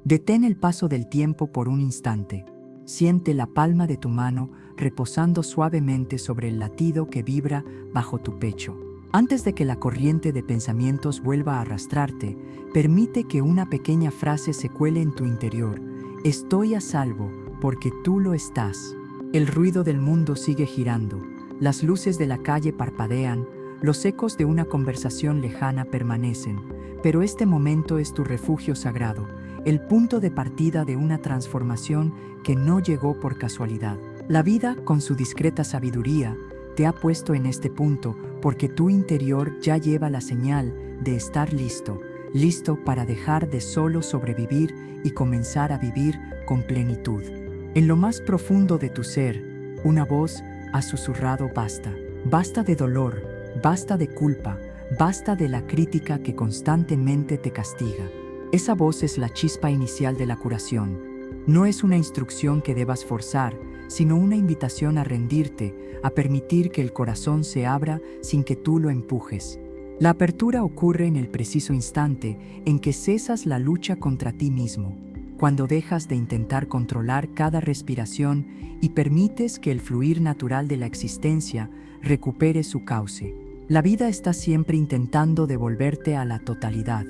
Detén el paso del tiempo por un instante. Siente la palma de tu mano reposando suavemente sobre el latido que vibra bajo tu pecho. Antes de que la corriente de pensamientos vuelva a arrastrarte, permite que una pequeña frase se cuele en tu interior. Estoy a salvo, porque tú lo estás. El ruido del mundo sigue girando, las luces de la calle parpadean, los ecos de una conversación lejana permanecen, pero este momento es tu refugio sagrado, el punto de partida de una transformación que no llegó por casualidad. La vida, con su discreta sabiduría, te ha puesto en este punto porque tu interior ya lleva la señal de estar listo, listo para dejar de solo sobrevivir y comenzar a vivir con plenitud. En lo más profundo de tu ser, una voz ha susurrado basta. Basta de dolor, basta de culpa, basta de la crítica que constantemente te castiga. Esa voz es la chispa inicial de la curación. No es una instrucción que debas forzar, sino una invitación a rendirte, a permitir que el corazón se abra sin que tú lo empujes. La apertura ocurre en el preciso instante en que cesas la lucha contra ti mismo, cuando dejas de intentar controlar cada respiración y permites que el fluir natural de la existencia recupere su cauce. La vida está siempre intentando devolverte a la totalidad,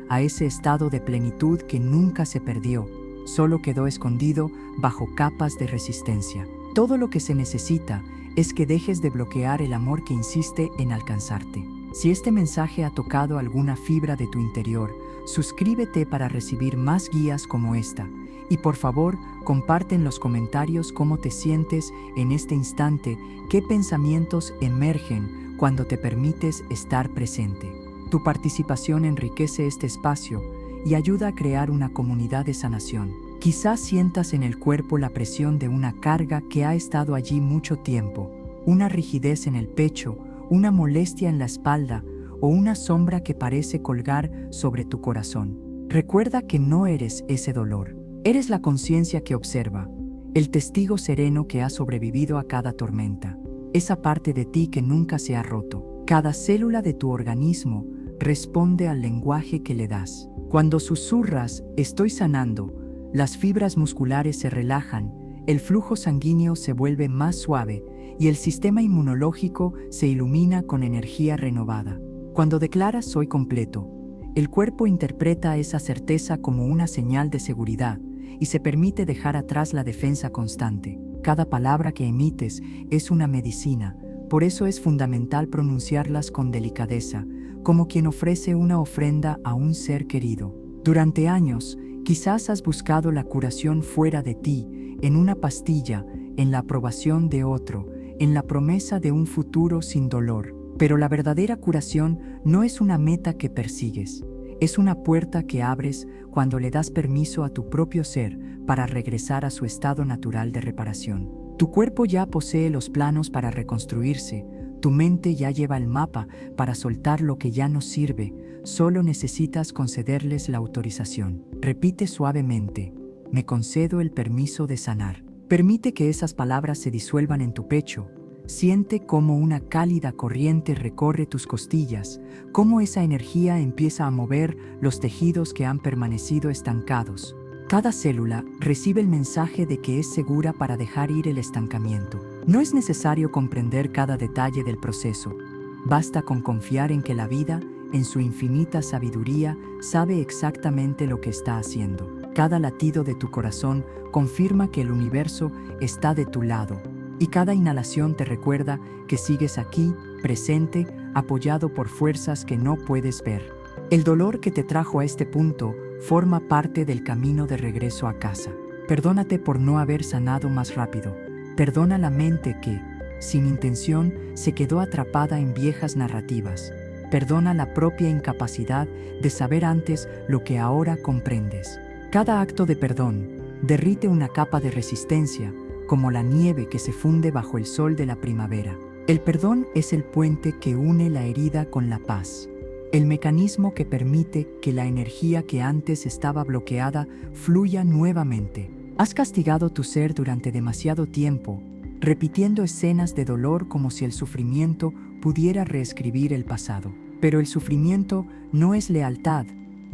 a ese estado de plenitud que nunca se perdió, solo quedó escondido bajo capas de resistencia. Todo lo que se necesita es que dejes de bloquear el amor que insiste en alcanzarte. Si este mensaje ha tocado alguna fibra de tu interior, suscríbete para recibir más guías como esta. Y por favor, comparte en los comentarios cómo te sientes en este instante, qué pensamientos emergen cuando te permites estar presente. Tu participación enriquece este espacio y ayuda a crear una comunidad de sanación. Quizás sientas en el cuerpo la presión de una carga que ha estado allí mucho tiempo, una rigidez en el pecho, una molestia en la espalda o una sombra que parece colgar sobre tu corazón. Recuerda que no eres ese dolor. Eres la conciencia que observa, el testigo sereno que ha sobrevivido a cada tormenta, esa parte de ti que nunca se ha roto. Cada célula de tu organismo responde al lenguaje que le das. Cuando susurras, estoy sanando, las fibras musculares se relajan, el flujo sanguíneo se vuelve más suave y el sistema inmunológico se ilumina con energía renovada. Cuando declaras soy completo, el cuerpo interpreta esa certeza como una señal de seguridad y se permite dejar atrás la defensa constante. Cada palabra que emites es una medicina, por eso es fundamental pronunciarlas con delicadeza, como quien ofrece una ofrenda a un ser querido. Durante años, quizás has buscado la curación fuera de ti, en una pastilla, en la aprobación de otro, en la promesa de un futuro sin dolor. Pero la verdadera curación no es una meta que persigues, es una puerta que abres cuando le das permiso a tu propio ser para regresar a su estado natural de reparación. Tu cuerpo ya posee los planos para reconstruirse, tu mente ya lleva el mapa para soltar lo que ya no sirve, solo necesitas concederles la autorización. Repite suavemente, me concedo el permiso de sanar. Permite que esas palabras se disuelvan en tu pecho. Siente cómo una cálida corriente recorre tus costillas, cómo esa energía empieza a mover los tejidos que han permanecido estancados. Cada célula recibe el mensaje de que es segura para dejar ir el estancamiento. No es necesario comprender cada detalle del proceso. Basta con confiar en que la vida, en su infinita sabiduría, sabe exactamente lo que está haciendo. Cada latido de tu corazón confirma que el universo está de tu lado, y cada inhalación te recuerda que sigues aquí, presente, apoyado por fuerzas que no puedes ver. El dolor que te trajo a este punto forma parte del camino de regreso a casa. Perdónate por no haber sanado más rápido. Perdona la mente que, sin intención, se quedó atrapada en viejas narrativas. Perdona la propia incapacidad de saber antes lo que ahora comprendes. Cada acto de perdón derrite una capa de resistencia, como la nieve que se funde bajo el sol de la primavera. El perdón es el puente que une la herida con la paz, el mecanismo que permite que la energía que antes estaba bloqueada fluya nuevamente. Has castigado tu ser durante demasiado tiempo, repitiendo escenas de dolor como si el sufrimiento pudiera reescribir el pasado. Pero el sufrimiento no es lealtad,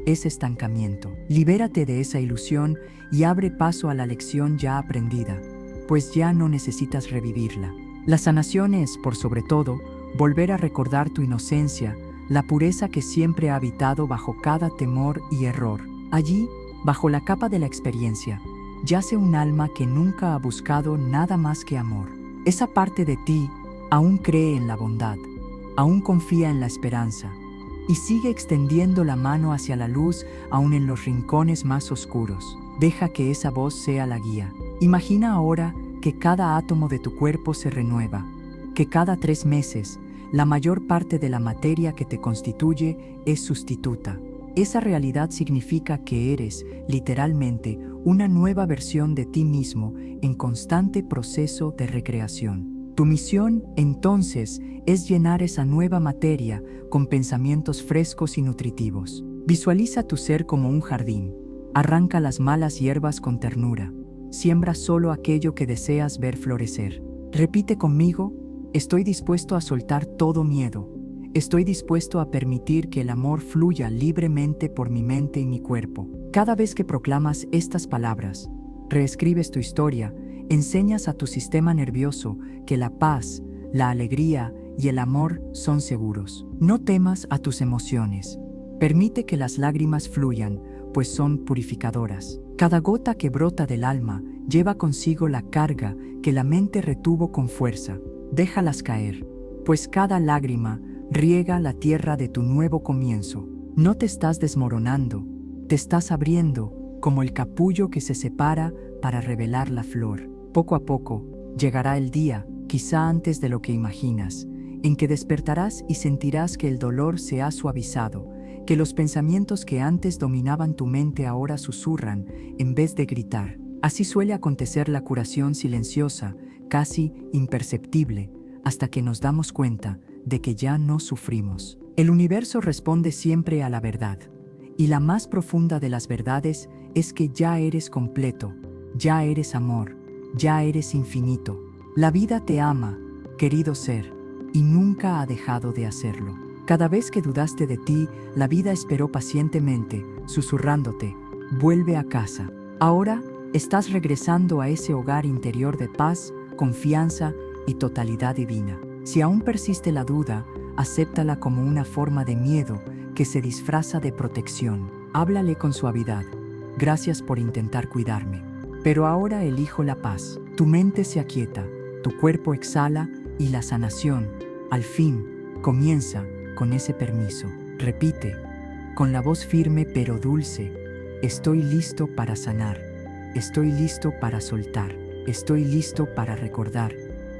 es estancamiento. Libérate de esa ilusión y abre paso a la lección ya aprendida, pues ya no necesitas revivirla. La sanación es, por sobre todo, volver a recordar tu inocencia, la pureza que siempre ha habitado bajo cada temor y error. Allí, bajo la capa de la experiencia, yace un alma que nunca ha buscado nada más que amor. Esa parte de ti aún cree en la bondad, aún confía en la esperanza, y sigue extendiendo la mano hacia la luz aún en los rincones más oscuros. Deja que esa voz sea la guía. Imagina ahora que cada átomo de tu cuerpo se renueva, que cada 3 meses la mayor parte de la materia que te constituye es sustituta. Esa realidad significa que eres, literalmente, una nueva versión de ti mismo en constante proceso de recreación. Tu misión, entonces, es llenar esa nueva materia con pensamientos frescos y nutritivos. Visualiza tu ser como un jardín. Arranca las malas hierbas con ternura. Siembra solo aquello que deseas ver florecer. Repite conmigo: estoy dispuesto a soltar todo miedo. Estoy dispuesto a permitir que el amor fluya libremente por mi mente y mi cuerpo. Cada vez que proclamas estas palabras, reescribes tu historia, enseñas a tu sistema nervioso que la paz, la alegría y el amor son seguros. No temas a tus emociones. Permite que las lágrimas fluyan, pues son purificadoras. Cada gota que brota del alma lleva consigo la carga que la mente retuvo con fuerza. Déjalas caer, pues cada lágrima riega la tierra de tu nuevo comienzo. No te estás desmoronando, te estás abriendo como el capullo que se separa para revelar la flor. Poco a poco llegará el día, quizá antes de lo que imaginas, en que despertarás y sentirás que el dolor se ha suavizado, que los pensamientos que antes dominaban tu mente ahora susurran en vez de gritar. Así suele acontecer la curación silenciosa, casi imperceptible, hasta que nos damos cuenta de que ya no sufrimos. El universo responde siempre a la verdad, y la más profunda de las verdades es que ya eres completo, ya eres amor, ya eres infinito. La vida te ama, querido ser, y nunca ha dejado de hacerlo. Cada vez que dudaste de ti, la vida esperó pacientemente, susurrándote: vuelve a casa. Ahora estás regresando a ese hogar interior de paz, confianza y totalidad divina. Si aún persiste la duda, acéptala como una forma de miedo que se disfraza de protección. Háblale con suavidad: gracias por intentar cuidarme, pero ahora elijo la paz. Tu mente se aquieta, tu cuerpo exhala y la sanación, al fin, comienza con ese permiso. Repite, con la voz firme pero dulce: estoy listo para sanar, estoy listo para soltar, estoy listo para recordar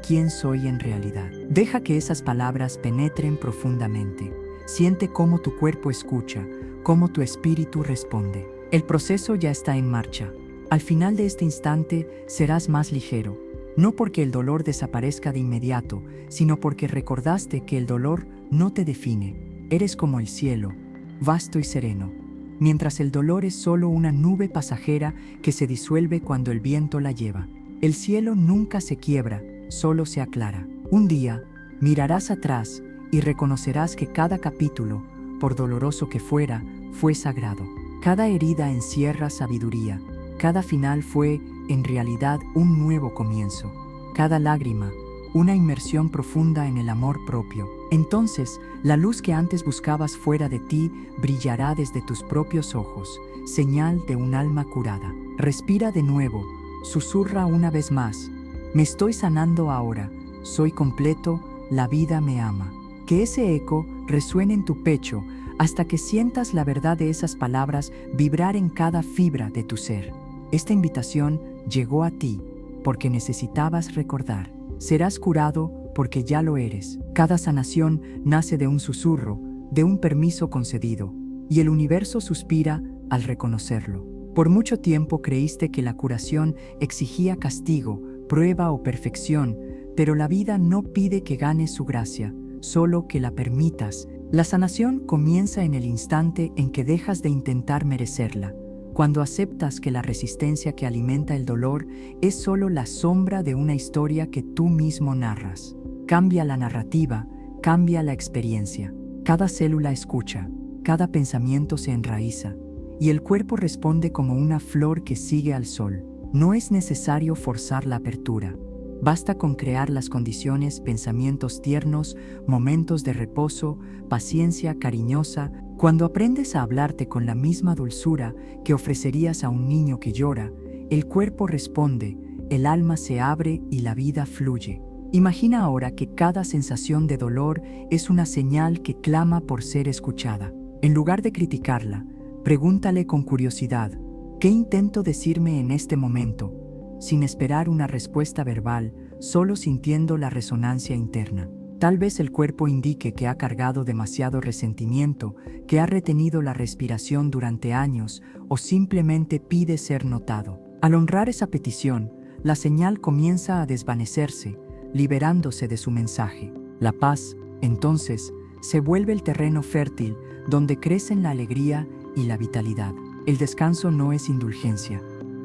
quién soy en realidad. Deja que esas palabras penetren profundamente. Siente cómo tu cuerpo escucha, cómo tu espíritu responde. El proceso ya está en marcha. Al final de este instante serás más ligero, no porque el dolor desaparezca de inmediato, sino porque recordaste que el dolor no te define. Eres como el cielo, vasto y sereno, mientras el dolor es solo una nube pasajera que se disuelve cuando el viento la lleva. El cielo nunca se quiebra, solo se aclara. Un día, mirarás atrás y reconocerás que cada capítulo, por doloroso que fuera, fue sagrado. Cada herida encierra sabiduría. Cada final fue, en realidad, un nuevo comienzo. Cada lágrima, una inmersión profunda en el amor propio. Entonces, la luz que antes buscabas fuera de ti brillará desde tus propios ojos, señal de un alma curada. Respira de nuevo, susurra una vez más: me estoy sanando ahora, soy completo, la vida me ama. Que ese eco resuene en tu pecho hasta que sientas la verdad de esas palabras vibrar en cada fibra de tu ser. Esta invitación llegó a ti porque necesitabas recordar. Serás curado porque ya lo eres. Cada sanación nace de un susurro, de un permiso concedido, y el universo suspira al reconocerlo. Por mucho tiempo creíste que la curación exigía castigo, prueba o perfección, pero la vida no pide que ganes su gracia, solo que la permitas. La sanación comienza en el instante en que dejas de intentar merecerla, cuando aceptas que la resistencia que alimenta el dolor es solo la sombra de una historia que tú mismo narras. Cambia la narrativa, cambia la experiencia. Cada célula escucha, cada pensamiento se enraiza, y el cuerpo responde como una flor que sigue al sol. No es necesario forzar la apertura. Basta con crear las condiciones, pensamientos tiernos, momentos de reposo, paciencia cariñosa. Cuando aprendes a hablarte con la misma dulzura que ofrecerías a un niño que llora, el cuerpo responde, el alma se abre y la vida fluye. Imagina ahora que cada sensación de dolor es una señal que clama por ser escuchada. En lugar de criticarla, pregúntale con curiosidad, ¿qué intento decirme en este momento? Sin esperar una respuesta verbal, solo sintiendo la resonancia interna. Tal vez el cuerpo indique que ha cargado demasiado resentimiento, que ha retenido la respiración durante años o simplemente pide ser notado. Al honrar esa petición, la señal comienza a desvanecerse, liberándose de su mensaje. La paz, entonces, se vuelve el terreno fértil donde crecen la alegría y la vitalidad. El descanso no es indulgencia,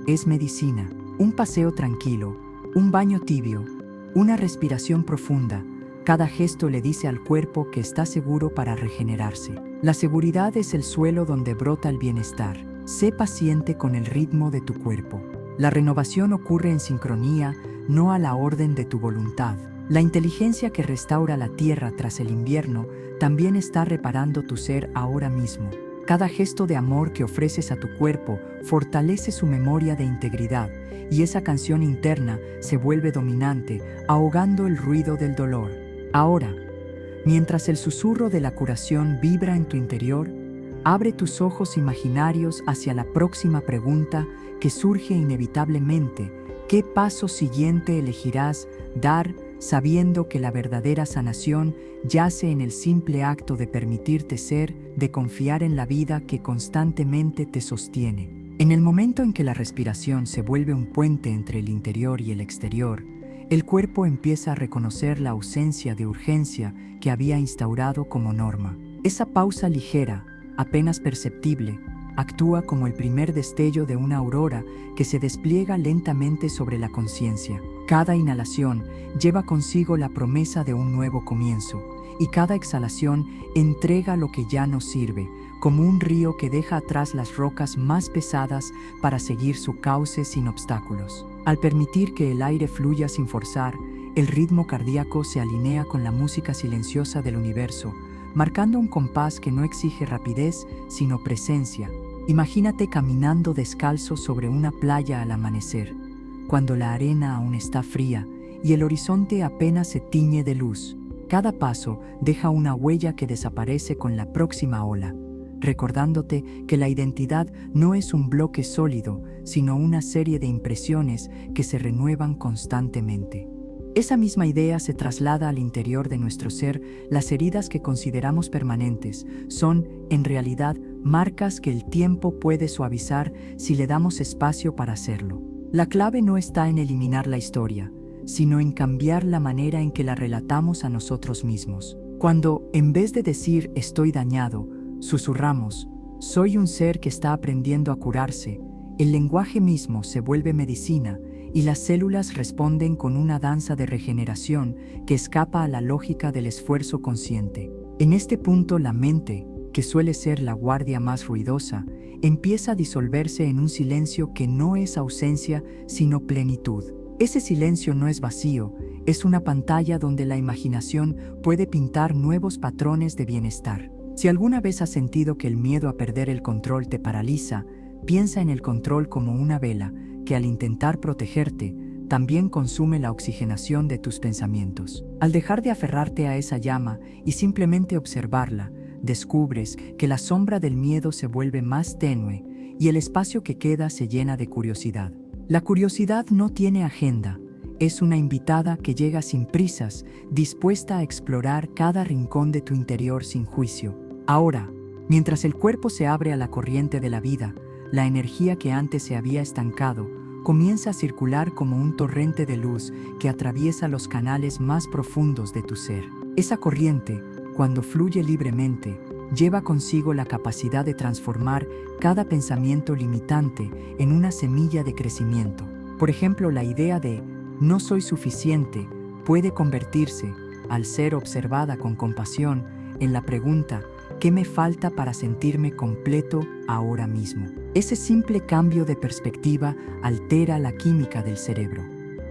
es medicina. Un paseo tranquilo, un baño tibio, una respiración profunda, cada gesto le dice al cuerpo que está seguro para regenerarse. La seguridad es el suelo donde brota el bienestar. Sé paciente con el ritmo de tu cuerpo. La renovación ocurre en sincronía, no a la orden de tu voluntad. La inteligencia que restaura la tierra tras el invierno también está reparando tu ser ahora mismo. Cada gesto de amor que ofreces a tu cuerpo fortalece su memoria de integridad y esa canción interna se vuelve dominante, ahogando el ruido del dolor. Ahora, mientras el susurro de la curación vibra en tu interior, abre tus ojos imaginarios hacia la próxima pregunta que surge inevitablemente. ¿Qué paso siguiente elegirás dar sabiendo que la verdadera sanación yace en el simple acto de permitirte ser, de confiar en la vida que constantemente te sostiene? En el momento en que la respiración se vuelve un puente entre el interior y el exterior, el cuerpo empieza a reconocer la ausencia de urgencia que había instaurado como norma. Esa pausa ligera, apenas perceptible, actúa como el primer destello de una aurora que se despliega lentamente sobre la conciencia. Cada inhalación lleva consigo la promesa de un nuevo comienzo, y cada exhalación entrega lo que ya no sirve, como un río que deja atrás las rocas más pesadas para seguir su cauce sin obstáculos. Al permitir que el aire fluya sin forzar, el ritmo cardíaco se alinea con la música silenciosa del universo, marcando un compás que no exige rapidez, sino presencia. Imagínate caminando descalzo sobre una playa al amanecer, cuando la arena aún está fría y el horizonte apenas se tiñe de luz. Cada paso deja una huella que desaparece con la próxima ola, recordándote que la identidad no es un bloque sólido, sino una serie de impresiones que se renuevan constantemente. Esa misma idea se traslada al interior de nuestro ser. Las heridas que consideramos permanentes son, en realidad, marcas que el tiempo puede suavizar si le damos espacio para hacerlo. La clave no está en eliminar la historia, sino en cambiar la manera en que la relatamos a nosotros mismos. Cuando, en vez de decir «estoy dañado», susurramos «soy un ser que está aprendiendo a curarse», el lenguaje mismo se vuelve medicina y las células responden con una danza de regeneración que escapa a la lógica del esfuerzo consciente. En este punto la mente, que suele ser la guardia más ruidosa, empieza a disolverse en un silencio que no es ausencia, sino plenitud. Ese silencio no es vacío, es una pantalla donde la imaginación puede pintar nuevos patrones de bienestar. Si alguna vez has sentido que el miedo a perder el control te paraliza, piensa en el control como una vela que al intentar protegerte, también consume la oxigenación de tus pensamientos. Al dejar de aferrarte a esa llama y simplemente observarla, descubres que la sombra del miedo se vuelve más tenue y el espacio que queda se llena de curiosidad. La curiosidad no tiene agenda, es una invitada que llega sin prisas, dispuesta a explorar cada rincón de tu interior sin juicio. Ahora, mientras el cuerpo se abre a la corriente de la vida, la energía que antes se había estancado comienza a circular como un torrente de luz que atraviesa los canales más profundos de tu ser. Esa corriente, cuando fluye libremente, lleva consigo la capacidad de transformar cada pensamiento limitante en una semilla de crecimiento. Por ejemplo, la idea de «no soy suficiente» puede convertirse, al ser observada con compasión, en la pregunta ¿Qué me falta para sentirme completo ahora mismo? Ese simple cambio de perspectiva altera la química del cerebro,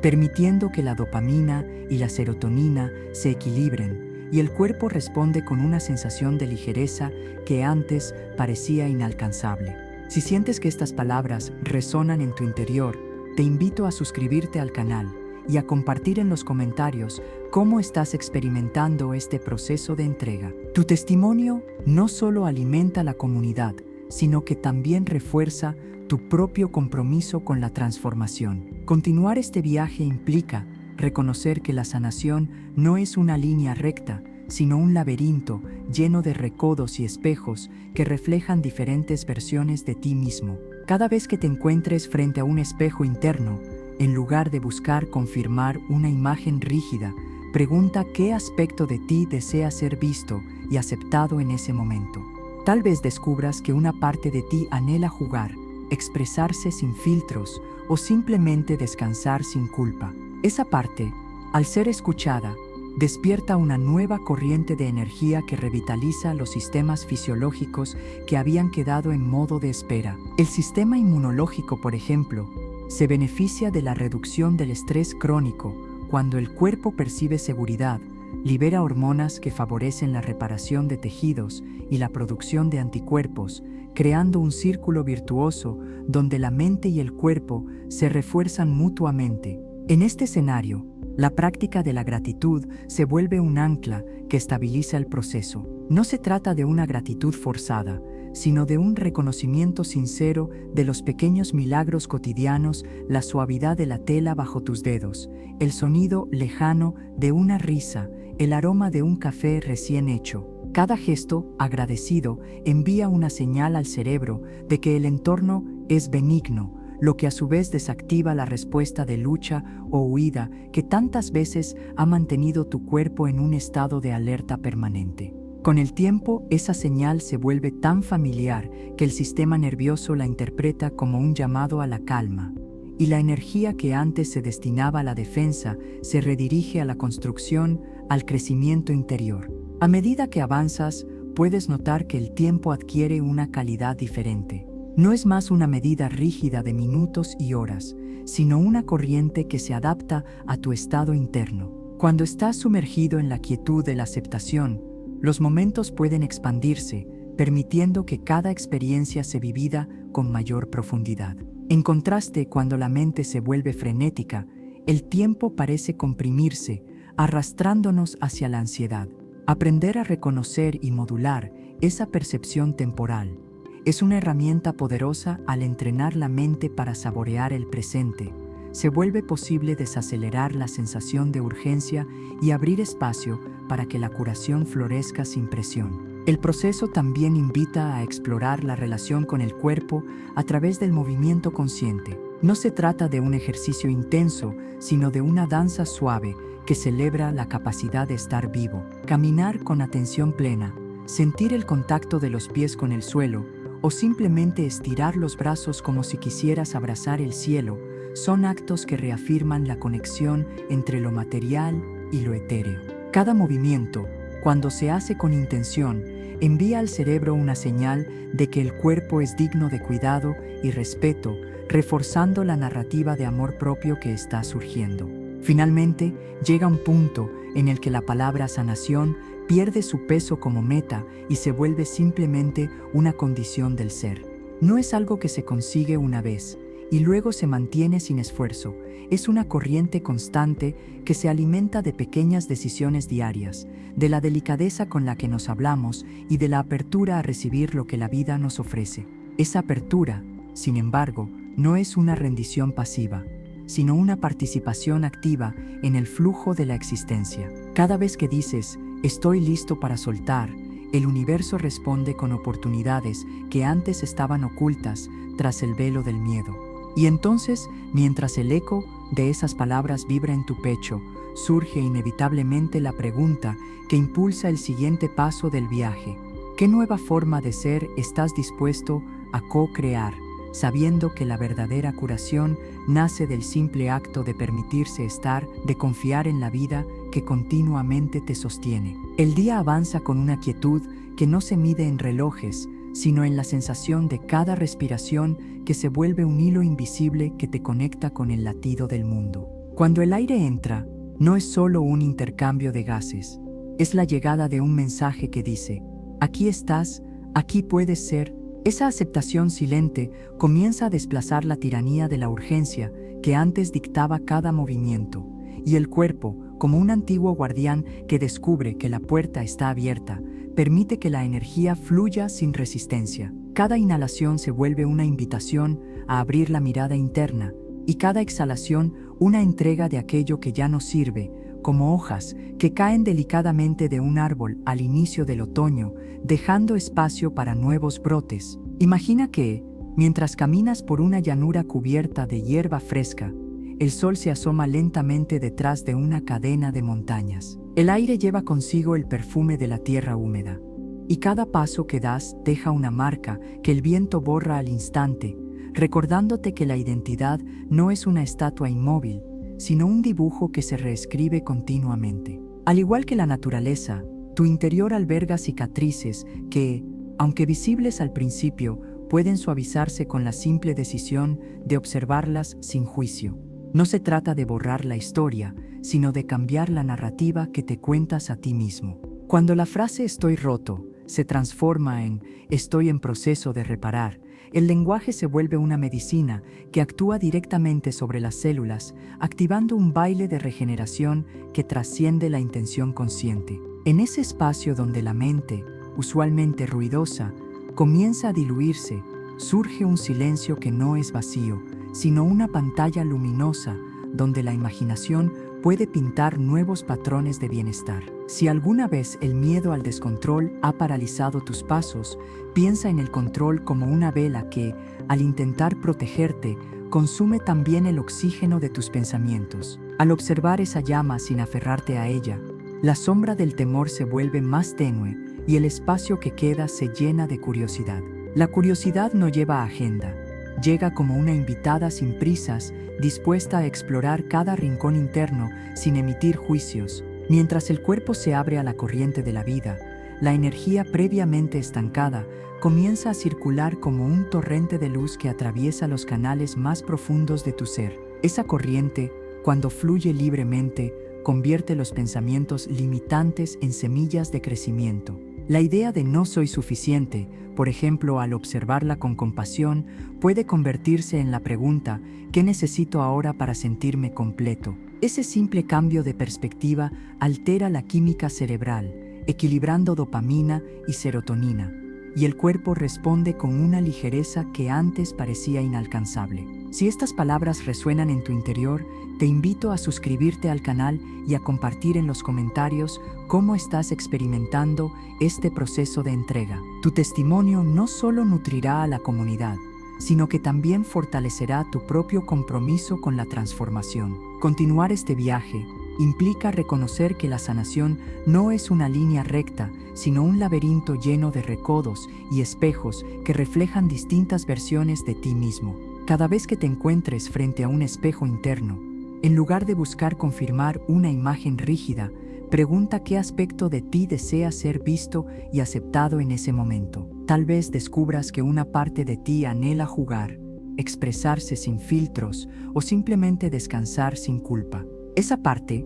permitiendo que la dopamina y la serotonina se equilibren y el cuerpo responde con una sensación de ligereza que antes parecía inalcanzable. Si sientes que estas palabras resonan en tu interior, te invito a suscribirte al canal y a compartir en los comentarios cómo estás experimentando este proceso de entrega. Tu testimonio no solo alimenta la comunidad, sino que también refuerza tu propio compromiso con la transformación. Continuar este viaje implica reconocer que la sanación no es una línea recta, sino un laberinto lleno de recodos y espejos que reflejan diferentes versiones de ti mismo. Cada vez que te encuentres frente a un espejo interno, en lugar de buscar confirmar una imagen rígida, pregunta qué aspecto de ti desea ser visto y aceptado en ese momento. Tal vez descubras que una parte de ti anhela jugar, expresarse sin filtros o simplemente descansar sin culpa. Esa parte, al ser escuchada, despierta una nueva corriente de energía que revitaliza los sistemas fisiológicos que habían quedado en modo de espera. El sistema inmunológico, por ejemplo, se beneficia de la reducción del estrés crónico cuando el cuerpo percibe seguridad, libera hormonas que favorecen la reparación de tejidos y la producción de anticuerpos, creando un círculo virtuoso donde la mente y el cuerpo se refuerzan mutuamente. En este escenario, la práctica de la gratitud se vuelve un ancla que estabiliza el proceso. No se trata de una gratitud forzada, sino de un reconocimiento sincero de los pequeños milagros cotidianos, la suavidad de la tela bajo tus dedos, el sonido lejano de una risa, el aroma de un café recién hecho. Cada gesto agradecido envía una señal al cerebro de que el entorno es benigno, lo que a su vez desactiva la respuesta de lucha o huida que tantas veces ha mantenido tu cuerpo en un estado de alerta permanente. Con el tiempo, esa señal se vuelve tan familiar que el sistema nervioso la interpreta como un llamado a la calma, y la energía que antes se destinaba a la defensa se redirige a la construcción, al crecimiento interior. A medida que avanzas, puedes notar que el tiempo adquiere una calidad diferente. No es más una medida rígida de minutos y horas, sino una corriente que se adapta a tu estado interno. Cuando estás sumergido en la quietud de la aceptación, los momentos pueden expandirse, permitiendo que cada experiencia sea vivida con mayor profundidad. En contraste, cuando la mente se vuelve frenética, el tiempo parece comprimirse, arrastrándonos hacia la ansiedad. Aprender a reconocer y modular esa percepción temporal es una herramienta poderosa al entrenar la mente para saborear el presente. Se vuelve posible desacelerar la sensación de urgencia y abrir espacio para que la curación florezca sin presión. El proceso también invita a explorar la relación con el cuerpo a través del movimiento consciente. No se trata de un ejercicio intenso, sino de una danza suave que celebra la capacidad de estar vivo. Caminar con atención plena, sentir el contacto de los pies con el suelo o simplemente estirar los brazos como si quisieras abrazar el cielo son actos que reafirman la conexión entre lo material y lo etéreo. Cada movimiento, cuando se hace con intención, envía al cerebro una señal de que el cuerpo es digno de cuidado y respeto, reforzando la narrativa de amor propio que está surgiendo. Finalmente, llega un punto en el que la palabra sanación pierde su peso como meta y se vuelve simplemente una condición del ser. No es algo que se consigue una vez y luego se mantiene sin esfuerzo. Es una corriente constante que se alimenta de pequeñas decisiones diarias, de la delicadeza con la que nos hablamos y de la apertura a recibir lo que la vida nos ofrece. Esa apertura, sin embargo, no es una rendición pasiva, sino una participación activa en el flujo de la existencia. Cada vez que dices, estoy listo para soltar, el universo responde con oportunidades que antes estaban ocultas tras el velo del miedo. Y entonces, mientras el eco de esas palabras vibra en tu pecho, surge inevitablemente la pregunta que impulsa el siguiente paso del viaje. ¿Qué nueva forma de ser estás dispuesto a co-crear, sabiendo que la verdadera curación nace del simple acto de permitirse estar, de confiar en la vida que continuamente te sostiene. El día avanza con una quietud que no se mide en relojes, sino en la sensación de cada respiración que se vuelve un hilo invisible que te conecta con el latido del mundo. Cuando el aire entra, no es solo un intercambio de gases, es la llegada de un mensaje que dice: aquí estás, aquí puedes ser. Esa aceptación silente comienza a desplazar la tiranía de la urgencia que antes dictaba cada movimiento, y el cuerpo, como un antiguo guardián que descubre que la puerta está abierta, permite que la energía fluya sin resistencia. Cada inhalación se vuelve una invitación a abrir la mirada interna, y cada exhalación una entrega de aquello que ya no sirve, como hojas que caen delicadamente de un árbol al inicio del otoño, dejando espacio para nuevos brotes. Imagina que, mientras caminas por una llanura cubierta de hierba fresca, el sol se asoma lentamente detrás de una cadena de montañas. El aire lleva consigo el perfume de la tierra húmeda, y cada paso que das deja una marca que el viento borra al instante, recordándote que la identidad no es una estatua inmóvil, sino un dibujo que se reescribe continuamente. Al igual que la naturaleza, tu interior alberga cicatrices que, aunque visibles al principio, pueden suavizarse con la simple decisión de observarlas sin juicio. No se trata de borrar la historia, sino de cambiar la narrativa que te cuentas a ti mismo. Cuando la frase "estoy roto" se transforma en "estoy en proceso de reparar", el lenguaje se vuelve una medicina que actúa directamente sobre las células, activando un baile de regeneración que trasciende la intención consciente. En ese espacio donde la mente, usualmente ruidosa, comienza a diluirse, surge un silencio que no es vacío, sino una pantalla luminosa donde la imaginación puede pintar nuevos patrones de bienestar. Si alguna vez el miedo al descontrol ha paralizado tus pasos, piensa en el control como una vela que, al intentar protegerte, consume también el oxígeno de tus pensamientos. Al observar esa llama sin aferrarte a ella, la sombra del temor se vuelve más tenue y el espacio que queda se llena de curiosidad. La curiosidad no lleva agenda. Llega como una invitada sin prisas, dispuesta a explorar cada rincón interno sin emitir juicios. Mientras el cuerpo se abre a la corriente de la vida, la energía previamente estancada comienza a circular como un torrente de luz que atraviesa los canales más profundos de tu ser. Esa corriente, cuando fluye libremente, convierte los pensamientos limitantes en semillas de crecimiento. La idea de "no soy suficiente", por ejemplo, al observarla con compasión, puede convertirse en la pregunta "¿qué necesito ahora para sentirme completo?". Ese simple cambio de perspectiva altera la química cerebral, equilibrando dopamina y serotonina, y el cuerpo responde con una ligereza que antes parecía inalcanzable. Si estas palabras resuenan en tu interior, te invito a suscribirte al canal y a compartir en los comentarios cómo estás experimentando este proceso de entrega. Tu testimonio no solo nutrirá a la comunidad, sino que también fortalecerá tu propio compromiso con la transformación. Continuar este viaje implica reconocer que la sanación no es una línea recta, sino un laberinto lleno de recodos y espejos que reflejan distintas versiones de ti mismo. Cada vez que te encuentres frente a un espejo interno, en lugar de buscar confirmar una imagen rígida, pregunta qué aspecto de ti desea ser visto y aceptado en ese momento. Tal vez descubras que una parte de ti anhela jugar, expresarse sin filtros o simplemente descansar sin culpa. Esa parte,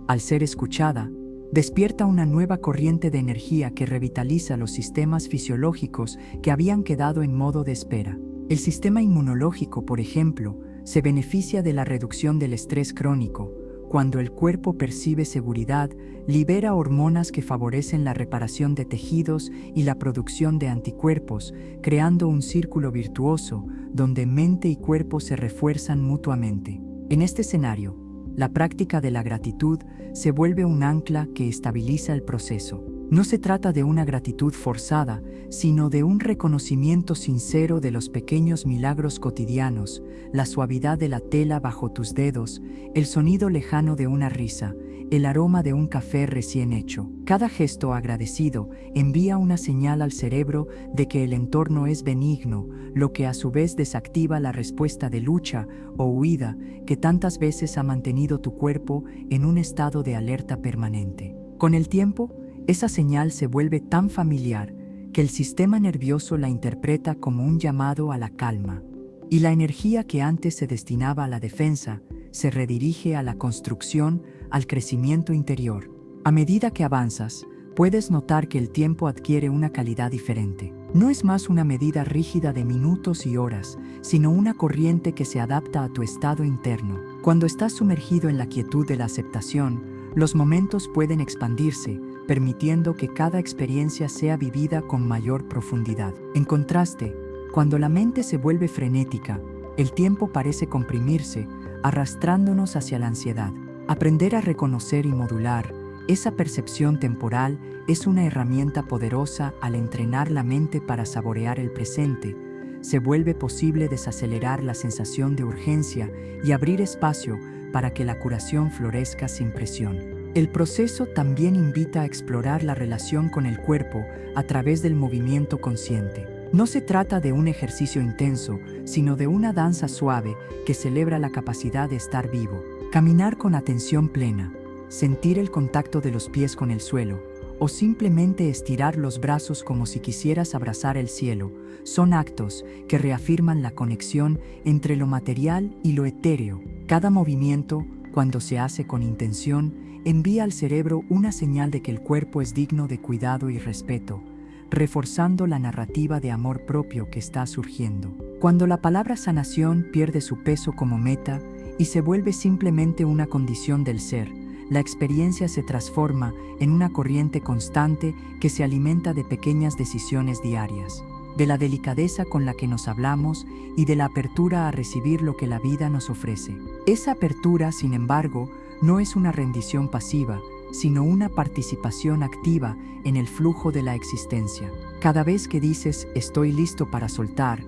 al ser escuchada, despierta una nueva corriente de energía que revitaliza los sistemas fisiológicos que habían quedado en modo de espera. El sistema inmunológico, por ejemplo, se beneficia de la reducción del estrés crónico. Cuando el cuerpo percibe seguridad, libera hormonas que favorecen la reparación de tejidos y la producción de anticuerpos, creando un círculo virtuoso donde mente y cuerpo se refuerzan mutuamente. En este escenario, la práctica de la gratitud se vuelve un ancla que estabiliza el proceso. No se trata de una gratitud forzada, sino de un reconocimiento sincero de los pequeños milagros cotidianos, la suavidad de la tela bajo tus dedos, el sonido lejano de una risa, el aroma de un café recién hecho. Cada gesto agradecido envía una señal al cerebro de que el entorno es benigno, lo que a su vez desactiva la respuesta de lucha o huida que tantas veces ha mantenido tu cuerpo en un estado de alerta permanente. Con el tiempo, esa señal se vuelve tan familiar que el sistema nervioso la interpreta como un llamado a la calma, y la energía que antes se destinaba a la defensa se redirige a la construcción, al crecimiento interior. A medida que avanzas, puedes notar que el tiempo adquiere una calidad diferente. No es más una medida rígida de minutos y horas, sino una corriente que se adapta a tu estado interno. Cuando estás sumergido en la quietud de la aceptación, los momentos pueden expandirse, permitiendo que cada experiencia sea vivida con mayor profundidad. En contraste, cuando la mente se vuelve frenética, el tiempo parece comprimirse, arrastrándonos hacia la ansiedad. Aprender a reconocer y modular esa percepción temporal es una herramienta poderosa al entrenar la mente para saborear el presente. Se vuelve posible desacelerar la sensación de urgencia y abrir espacio para que la curación florezca sin presión. El proceso también invita a explorar la relación con el cuerpo a través del movimiento consciente. No se trata de un ejercicio intenso, sino de una danza suave que celebra la capacidad de estar vivo. Caminar con atención plena, sentir el contacto de los pies con el suelo, o simplemente estirar los brazos como si quisieras abrazar el cielo, son actos que reafirman la conexión entre lo material y lo etéreo. Cada movimiento, cuando se hace con intención, envía al cerebro una señal de que el cuerpo es digno de cuidado y respeto, reforzando la narrativa de amor propio que está surgiendo. Cuando la palabra sanación pierde su peso como meta y se vuelve simplemente una condición del ser, la experiencia se transforma en una corriente constante que se alimenta de pequeñas decisiones diarias, de la delicadeza con la que nos hablamos y de la apertura a recibir lo que la vida nos ofrece. Esa apertura, sin embargo, no es una rendición pasiva, sino una participación activa en el flujo de la existencia. Cada vez que dices «estoy listo para soltar»,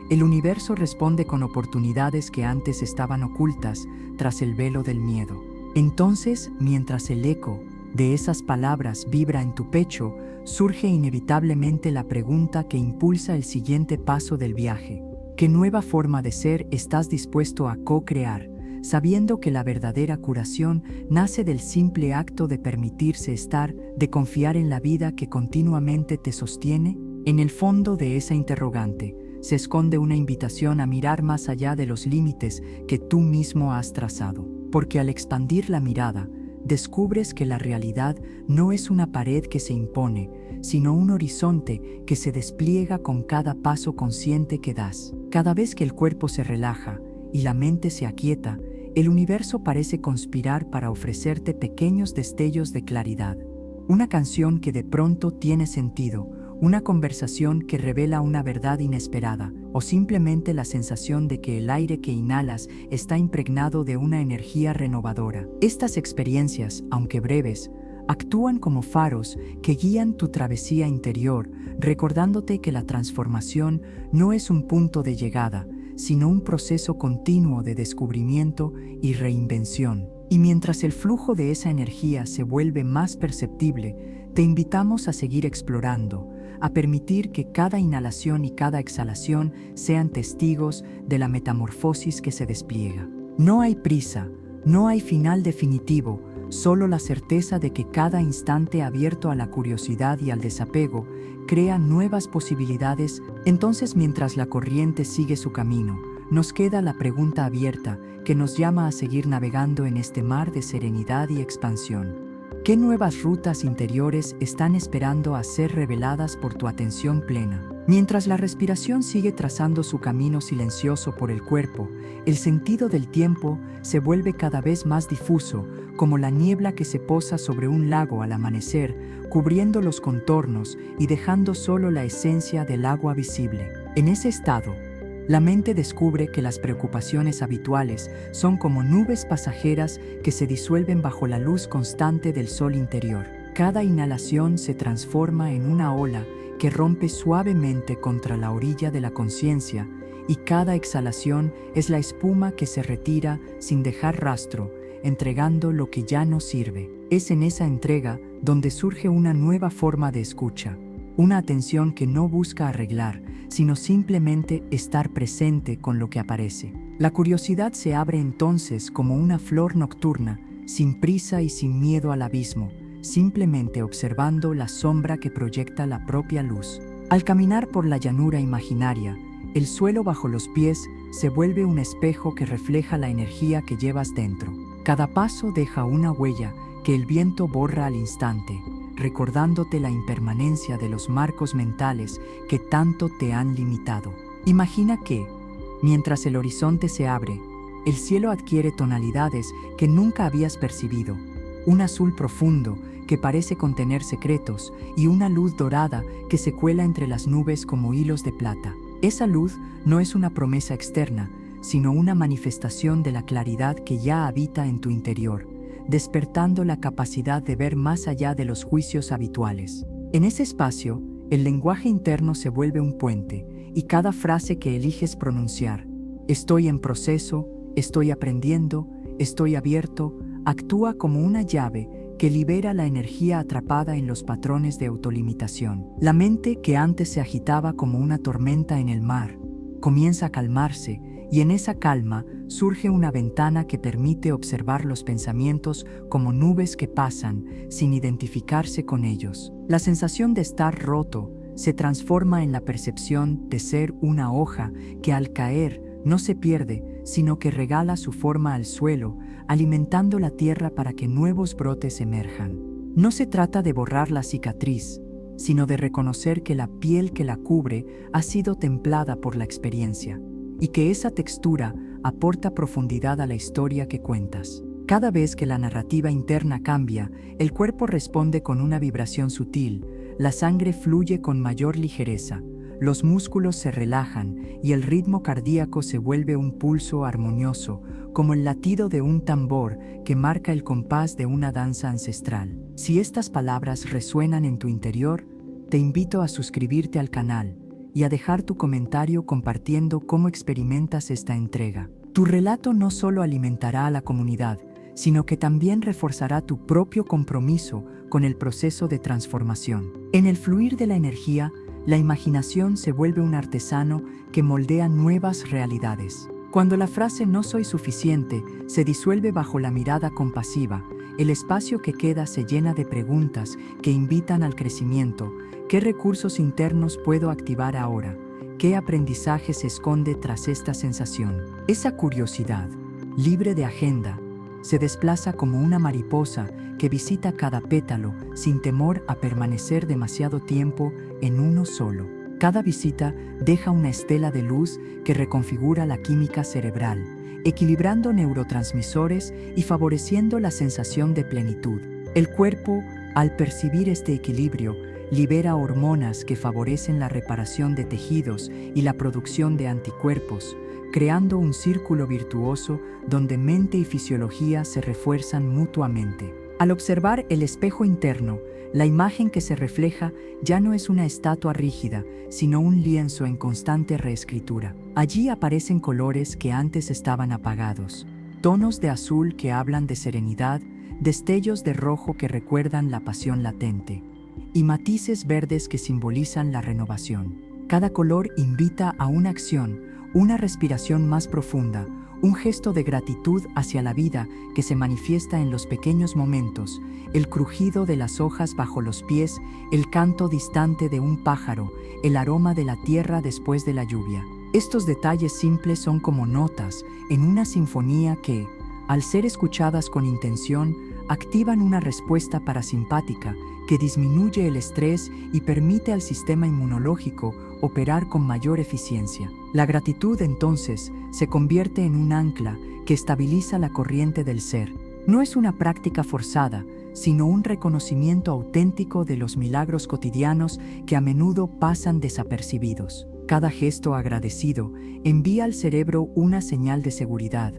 el universo responde con oportunidades que antes estaban ocultas tras el velo del miedo. Entonces, mientras el eco de esas palabras vibra en tu pecho, surge inevitablemente la pregunta que impulsa el siguiente paso del viaje. ¿Qué nueva forma de ser estás dispuesto a co-crear, sabiendo que la verdadera curación nace del simple acto de permitirse estar, de confiar en la vida que continuamente te sostiene? En el fondo de esa interrogante se esconde una invitación a mirar más allá de los límites que tú mismo has trazado. Porque al expandir la mirada, descubres que la realidad no es una pared que se impone, sino un horizonte que se despliega con cada paso consciente que das. Cada vez que el cuerpo se relaja y la mente se aquieta, el universo parece conspirar para ofrecerte pequeños destellos de claridad. Una canción que de pronto tiene sentido, una conversación que revela una verdad inesperada, o simplemente la sensación de que el aire que inhalas está impregnado de una energía renovadora. Estas experiencias, aunque breves, actúan como faros que guían tu travesía interior, recordándote que la transformación no es un punto de llegada, sino un proceso continuo de descubrimiento y reinvención. Y mientras el flujo de esa energía se vuelve más perceptible, te invitamos a seguir explorando, a permitir que cada inhalación y cada exhalación sean testigos de la metamorfosis que se despliega. No hay prisa, no hay final definitivo, solo la certeza de que cada instante abierto a la curiosidad y al desapego crea nuevas posibilidades. Entonces, mientras la corriente sigue su camino, nos queda la pregunta abierta que nos llama a seguir navegando en este mar de serenidad y expansión. ¿Qué nuevas rutas interiores están esperando a ser reveladas por tu atención plena? Mientras la respiración sigue trazando su camino silencioso por el cuerpo, el sentido del tiempo se vuelve cada vez más difuso, como la niebla que se posa sobre un lago al amanecer, cubriendo los contornos y dejando solo la esencia del agua visible. En ese estado, la mente descubre que las preocupaciones habituales son como nubes pasajeras que se disuelven bajo la luz constante del sol interior. Cada inhalación se transforma en una ola que rompe suavemente contra la orilla de la conciencia, y cada exhalación es la espuma que se retira sin dejar rastro, entregando lo que ya no sirve. Es en esa entrega donde surge una nueva forma de escucha, una atención que no busca arreglar, sino simplemente estar presente con lo que aparece. La curiosidad se abre entonces como una flor nocturna, sin prisa y sin miedo al abismo, simplemente observando la sombra que proyecta la propia luz. Al caminar por la llanura imaginaria, el suelo bajo los pies se vuelve un espejo que refleja la energía que llevas dentro. Cada paso deja una huella que el viento borra al instante, recordándote la impermanencia de los marcos mentales que tanto te han limitado. Imagina que, mientras el horizonte se abre, el cielo adquiere tonalidades que nunca habías percibido, un azul profundo que parece contener secretos y una luz dorada que se cuela entre las nubes como hilos de plata. Esa luz no es una promesa externa, sino una manifestación de la claridad que ya habita en tu interior, despertando la capacidad de ver más allá de los juicios habituales. En ese espacio, el lenguaje interno se vuelve un puente, y cada frase que eliges pronunciar, estoy en proceso, estoy aprendiendo, estoy abierto, actúa como una llave que libera la energía atrapada en los patrones de autolimitación. La mente, que antes se agitaba como una tormenta en el mar, comienza a calmarse, y en esa calma surge una ventana que permite observar los pensamientos como nubes que pasan sin identificarse con ellos. La sensación de estar roto se transforma en la percepción de ser una hoja que al caer no se pierde, sino que regala su forma al suelo, alimentando la tierra para que nuevos brotes emerjan. No se trata de borrar la cicatriz, sino de reconocer que la piel que la cubre ha sido templada por la experiencia, y que esa textura aporta profundidad a la historia que cuentas. Cada vez que la narrativa interna cambia, el cuerpo responde con una vibración sutil, la sangre fluye con mayor ligereza, los músculos se relajan y el ritmo cardíaco se vuelve un pulso armonioso, como el latido de un tambor que marca el compás de una danza ancestral. Si estas palabras resuenan en tu interior, te invito a suscribirte al canal y a dejar tu comentario compartiendo cómo experimentas esta entrega. Tu relato no solo alimentará a la comunidad, sino que también reforzará tu propio compromiso con el proceso de transformación. En el fluir de la energía, la imaginación se vuelve un artesano que moldea nuevas realidades. Cuando la frase "no soy suficiente" se disuelve bajo la mirada compasiva, el espacio que queda se llena de preguntas que invitan al crecimiento. ¿Qué recursos internos puedo activar ahora? ¿Qué aprendizaje se esconde tras esta sensación? Esa curiosidad, libre de agenda, se desplaza como una mariposa que visita cada pétalo sin temor a permanecer demasiado tiempo en uno solo. Cada visita deja una estela de luz que reconfigura la química cerebral, equilibrando neurotransmisores y favoreciendo la sensación de plenitud. El cuerpo, al percibir este equilibrio, libera hormonas que favorecen la reparación de tejidos y la producción de anticuerpos, creando un círculo virtuoso donde mente y fisiología se refuerzan mutuamente. Al observar el espejo interno, la imagen que se refleja ya no es una estatua rígida, sino un lienzo en constante reescritura. Allí aparecen colores que antes estaban apagados, tonos de azul que hablan de serenidad, destellos de rojo que recuerdan la pasión latente, y matices verdes que simbolizan la renovación. Cada color invita a una acción, una respiración más profunda, un gesto de gratitud hacia la vida que se manifiesta en los pequeños momentos, el crujido de las hojas bajo los pies, el canto distante de un pájaro, el aroma de la tierra después de la lluvia. Estos detalles simples son como notas en una sinfonía que, al ser escuchadas con intención, activan una respuesta parasimpática que disminuye el estrés y permite al sistema inmunológico operar con mayor eficiencia. La gratitud, entonces, se convierte en un ancla que estabiliza la corriente del ser. No es una práctica forzada, sino un reconocimiento auténtico de los milagros cotidianos que a menudo pasan desapercibidos. Cada gesto agradecido envía al cerebro una señal de seguridad,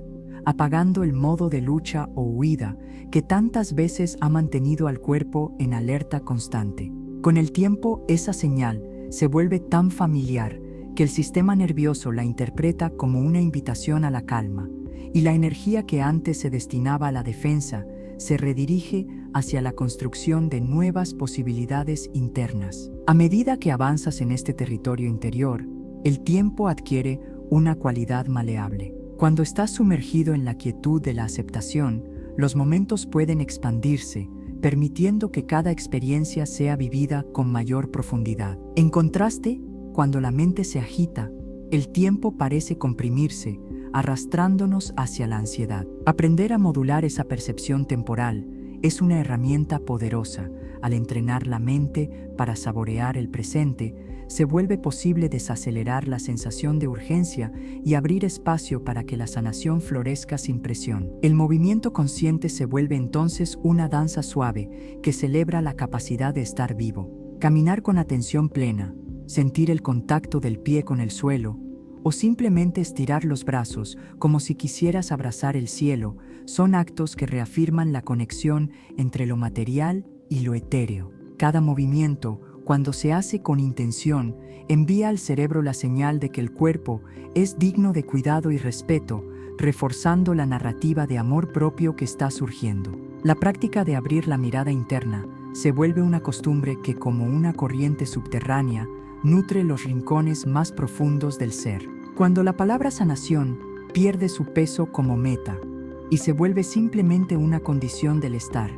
apagando el modo de lucha o huida que tantas veces ha mantenido al cuerpo en alerta constante. Con el tiempo, esa señal se vuelve tan familiar que el sistema nervioso la interpreta como una invitación a la calma, y la energía que antes se destinaba a la defensa se redirige hacia la construcción de nuevas posibilidades internas. A medida que avanzas en este territorio interior, el tiempo adquiere una cualidad maleable. Cuando estás sumergido en la quietud de la aceptación, los momentos pueden expandirse, permitiendo que cada experiencia sea vivida con mayor profundidad. En contraste, cuando la mente se agita, el tiempo parece comprimirse, arrastrándonos hacia la ansiedad. Aprender a modular esa percepción temporal es una herramienta poderosa. Al entrenar la mente para saborear el presente, se vuelve posible desacelerar la sensación de urgencia y abrir espacio para que la sanación florezca sin presión. El movimiento consciente se vuelve entonces una danza suave que celebra la capacidad de estar vivo. Caminar con atención plena, sentir el contacto del pie con el suelo, o simplemente estirar los brazos como si quisieras abrazar el cielo, son actos que reafirman la conexión entre lo material y lo etéreo. Cada movimiento, cuando se hace con intención, envía al cerebro la señal de que el cuerpo es digno de cuidado y respeto, reforzando la narrativa de amor propio que está surgiendo. La práctica de abrir la mirada interna se vuelve una costumbre que, como una corriente subterránea, nutre los rincones más profundos del ser. Cuando la palabra sanación pierde su peso como meta y se vuelve simplemente una condición del estar,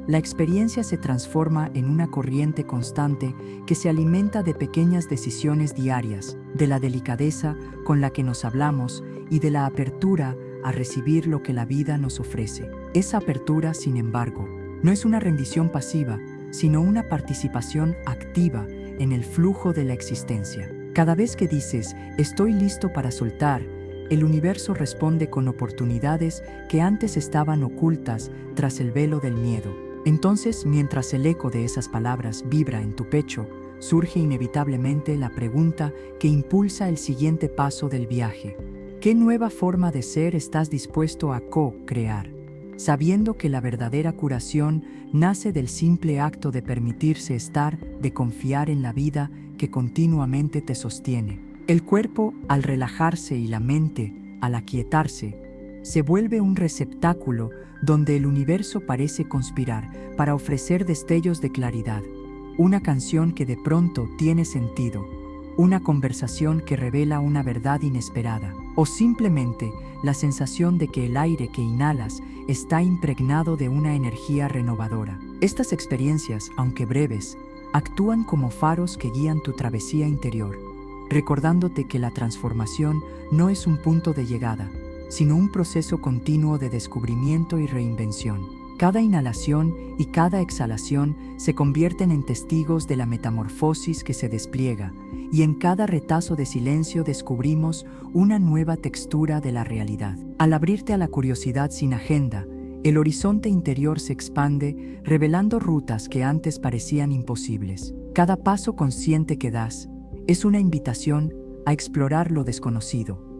la experiencia se transforma en una corriente constante que se alimenta de pequeñas decisiones diarias, de la delicadeza con la que nos hablamos y de la apertura a recibir lo que la vida nos ofrece. Esa apertura, sin embargo, no es una rendición pasiva, sino una participación activa en el flujo de la existencia. Cada vez que dices, estoy listo para soltar, el universo responde con oportunidades que antes estaban ocultas tras el velo del miedo. Entonces, mientras el eco de esas palabras vibra en tu pecho, surge inevitablemente la pregunta que impulsa el siguiente paso del viaje. ¿Qué nueva forma de ser estás dispuesto a co-crear? Sabiendo que la verdadera curación nace del simple acto de permitirse estar, de confiar en la vida que continuamente te sostiene. El cuerpo, al relajarse, y la mente, al aquietarse, se vuelve un receptáculo donde el universo parece conspirar para ofrecer destellos de claridad, una canción que de pronto tiene sentido, una conversación que revela una verdad inesperada, o simplemente la sensación de que el aire que inhalas está impregnado de una energía renovadora. Estas experiencias, aunque breves, actúan como faros que guían tu travesía interior, recordándote que la transformación no es un punto de llegada, sino un proceso continuo de descubrimiento y reinvención. Cada inhalación y cada exhalación se convierten en testigos de la metamorfosis que se despliega, y en cada retazo de silencio descubrimos una nueva textura de la realidad. Al abrirte a la curiosidad sin agenda, el horizonte interior se expande, revelando rutas que antes parecían imposibles. Cada paso consciente que das es una invitación a explorar lo desconocido,